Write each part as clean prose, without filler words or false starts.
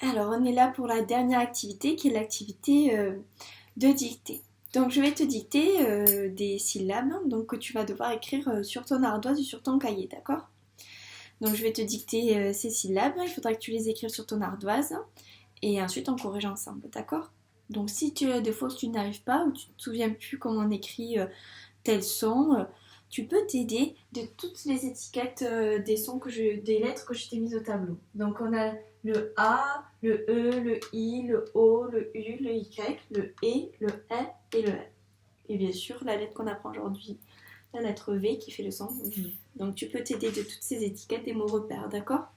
Alors, on est là pour la dernière activité qui est l'activité de dictée. Donc, je vais te dicter des syllabes donc, que tu vas devoir écrire sur ton ardoise ou sur ton cahier, d'accord? Donc, je vais te dicter ces syllabes. Il faudra que tu les écrives sur ton ardoise et ensuite on corrige ensemble, d'accord? Donc, si tu as des fois tu n'arrives pas ou tu ne te souviens plus comment on écrit tel son, tu peux t'aider de toutes les étiquettes des lettres que je t'ai mises au tableau. Donc on a le A, le E, le I, le O, le U, le Y, le E, le E et le L. Et bien sûr, la lettre qu'on apprend aujourd'hui, la lettre V qui fait le son V. Donc tu peux t'aider de toutes ces étiquettes des mots repères, d'accord?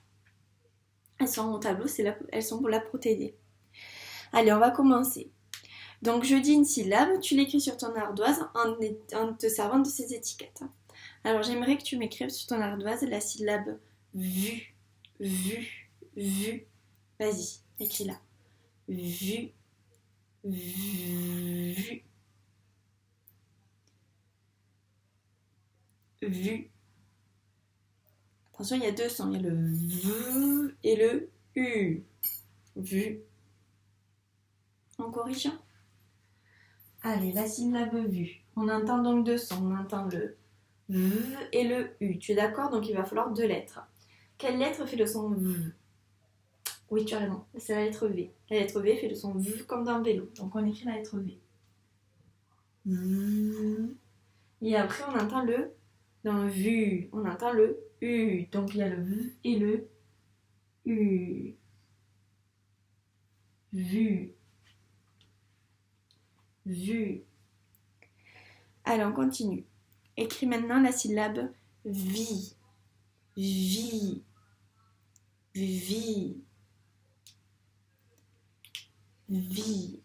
Elles sont au tableau, elles sont là pour t'aider. Allez, on va commencer. Donc je dis une syllabe, tu l'écris sur ton ardoise en te servant de ces étiquettes. Alors j'aimerais que tu m'écrives sur ton ardoise la syllabe vu, vu, vu. Vas-y, écris-la. Vu, vu, vu. Attention, il y a deux sons, il y a le V et le U. Vu. On corrige? Allez, la syllabe vu. On entend donc deux sons, on entend le V et le U. Tu es d'accord? Donc il va falloir deux lettres. Quelle lettre fait le son V? Oui, tu as raison, c'est la lettre V. La lettre V fait le son V comme dans le vélo. Donc on écrit la lettre V. V. Et après on entend le dans vu, on entend le U. Donc il y a le V et le U. Vu. Vu. Allez, on continue. Écris maintenant la syllabe vie. Vie. Vie. Vie.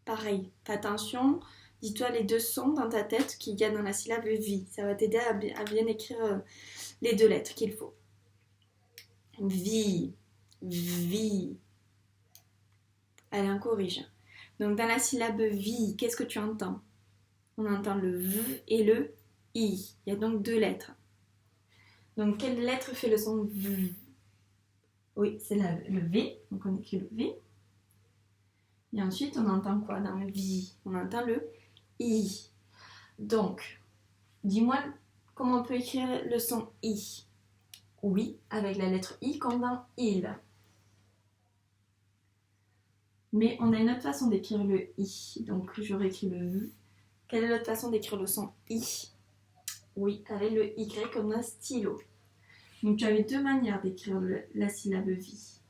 Pareil, fais attention, dis-toi les deux sons dans ta tête qu'il y a dans la syllabe vie. Ça va t'aider à bien écrire les deux lettres qu'il faut. Vie, vie. Allez, on corrige. Donc dans la syllabe vie, qu'est-ce que tu entends? On entend le V et le I. Il y a donc deux lettres. Donc quelle lettre fait le son V? Oui, c'est le V. Donc on écrit le V. Et ensuite, on entend quoi dans le vie? On entend le I. Donc, dis-moi comment on peut écrire le son I. Oui, avec la lettre I comme dans il. Mais on a une autre façon d'écrire le I. Donc, j'aurais écrit le V. Quelle est l'autre façon d'écrire le son I? Oui, avec le Y comme un stylo. Donc, tu avais deux manières d'écrire la syllabe vie.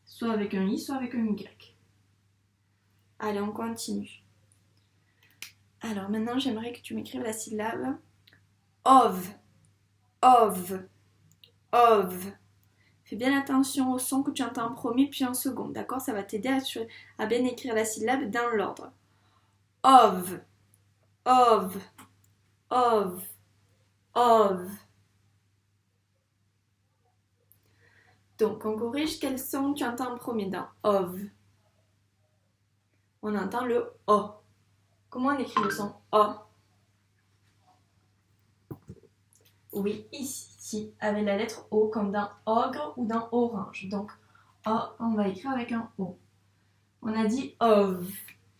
Soit avec un I, soit avec un Y. Allez, on continue. Alors, maintenant, j'aimerais que tu m'écrives la syllabe ov. Ov. Ov. Fais bien attention au son que tu entends en premier puis en second, d'accord? Ça va t'aider à bien écrire la syllabe dans l'ordre. Ov, ov, ov, ov. Donc, on corrige quel son tu entends en premier dans ov. On entend le O. Comment on écrit le son O? Oui, ici, avec la lettre O, comme dans ogre ou dans orange. Donc, O, on va écrire avec un O. On a dit ov.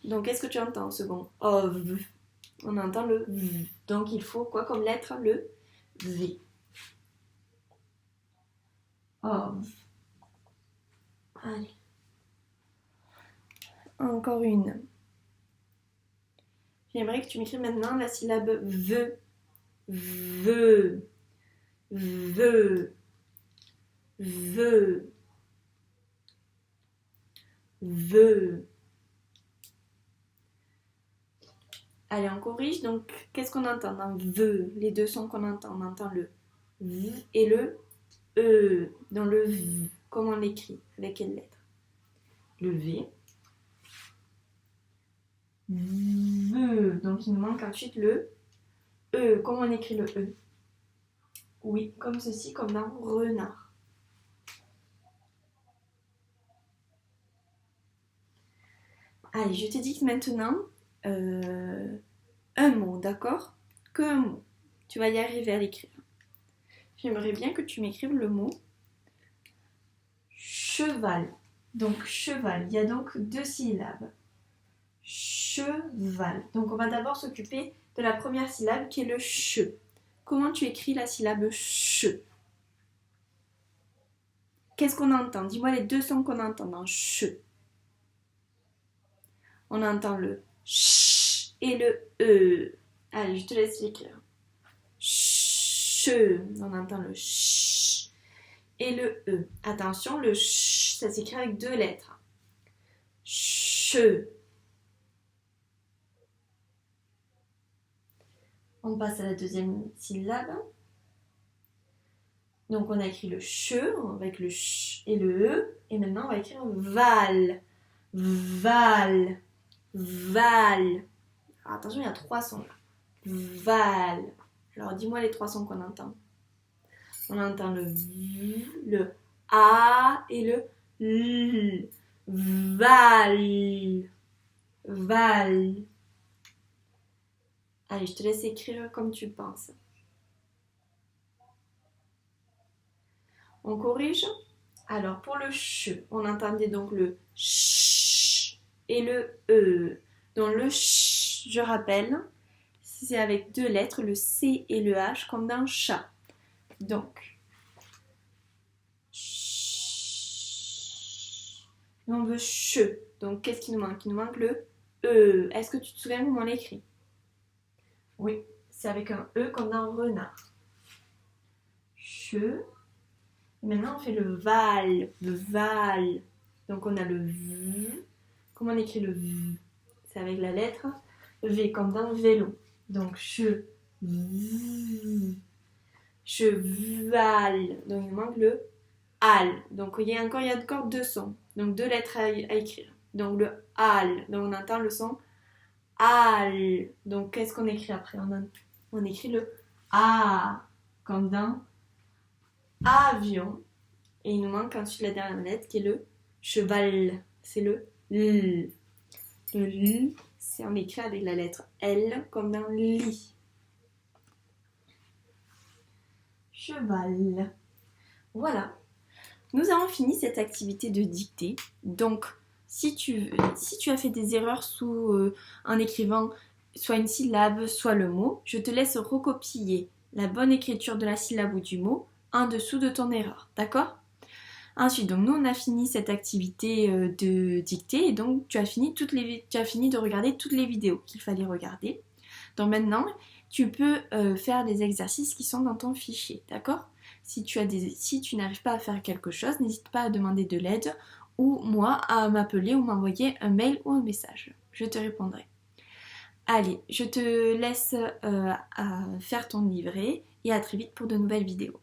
Donc, qu'est-ce que tu entends au second? Ov. On entend le V. Donc, il faut quoi comme lettre? Le V. Ov. Allez. Encore une. J'aimerais que tu m'écrives maintenant la syllabe VE. VE. VE. VE. VE. Allez, on corrige. Donc, qu'est-ce qu'on entend dans VE? Les deux sons qu'on entend. On entend le V et le E. Dans le V, comment on l'écrit? Avec quelle lettre? Le V. V. Donc, il nous manque ensuite le E. Comment on écrit le E? Oui, comme ceci, comme dans renard. Allez, je te dicte maintenant un mot, d'accord? Que un mot. Tu vas y arriver à l'écrire. J'aimerais bien que tu m'écrives le mot cheval. Donc cheval, il y a donc 2 syllabes. Cheval. Donc on va d'abord s'occuper de la première syllabe qui est le che. Comment tu écris la syllabe che? Qu'est-ce qu'on entend? Dis-moi les deux sons qu'on entend dans che. On entend le ch et le e. Allez, je te laisse l'écrire. Che. On entend le ch et le e. Attention, le ch, ça s'écrit avec 2 lettres. Che. On passe à la deuxième syllabe. Donc on a écrit le che avec le ch et le e. Et maintenant on va écrire val. Val. Val. Alors, attention, il y a 3 sons là. Val. Alors dis-moi les 3 sons qu'on entend. On entend le v, le a et le l. Val. Val. Allez, je te laisse écrire comme tu penses. On corrige? Alors, pour le ch, on entendait donc le ch et le e. Donc, le ch, je rappelle, c'est avec 2 lettres, le c et le h, comme dans chat. Donc, ch. On veut ch. Donc, qu'est-ce qui nous manque? Il nous manque le e. Est-ce que tu te souviens comment on l'écrit? Oui, c'est avec un E comme dans renard. Che. Et maintenant, on fait le val. Le val. Donc, on a le V. Comment on écrit le V? C'est avec la lettre V comme dans vélo. Donc, che. Cheval. Donc, il manque le al. Donc, il y a encore 2 sons. Donc, 2 lettres à écrire. Donc, le al. Donc, on entend le son al. Donc, qu'est-ce qu'on écrit après? On écrit le a, comme dans avion. Et il nous manque ensuite la dernière lettre qui est le cheval. C'est le l. Le l, c'est on écrit avec la lettre L, comme dans lit. Cheval. Voilà. Nous avons fini cette activité de dictée. Donc, si tu as fait des erreurs en écrivant soit une syllabe, soit le mot, je te laisse recopier la bonne écriture de la syllabe ou du mot en dessous de ton erreur. D'accord? Ensuite, donc nous on a fini cette activité de dictée et donc tu as fini de regarder toutes les vidéos qu'il fallait regarder. Donc maintenant, tu peux faire des exercices qui sont dans ton fichier. D'accord? Si tu n'arrives pas à faire quelque chose, n'hésite pas à demander de l'aide ou moi à m'appeler ou m'envoyer un mail ou un message. Je te répondrai. Allez, je te laisse faire ton livret et à très vite pour de nouvelles vidéos.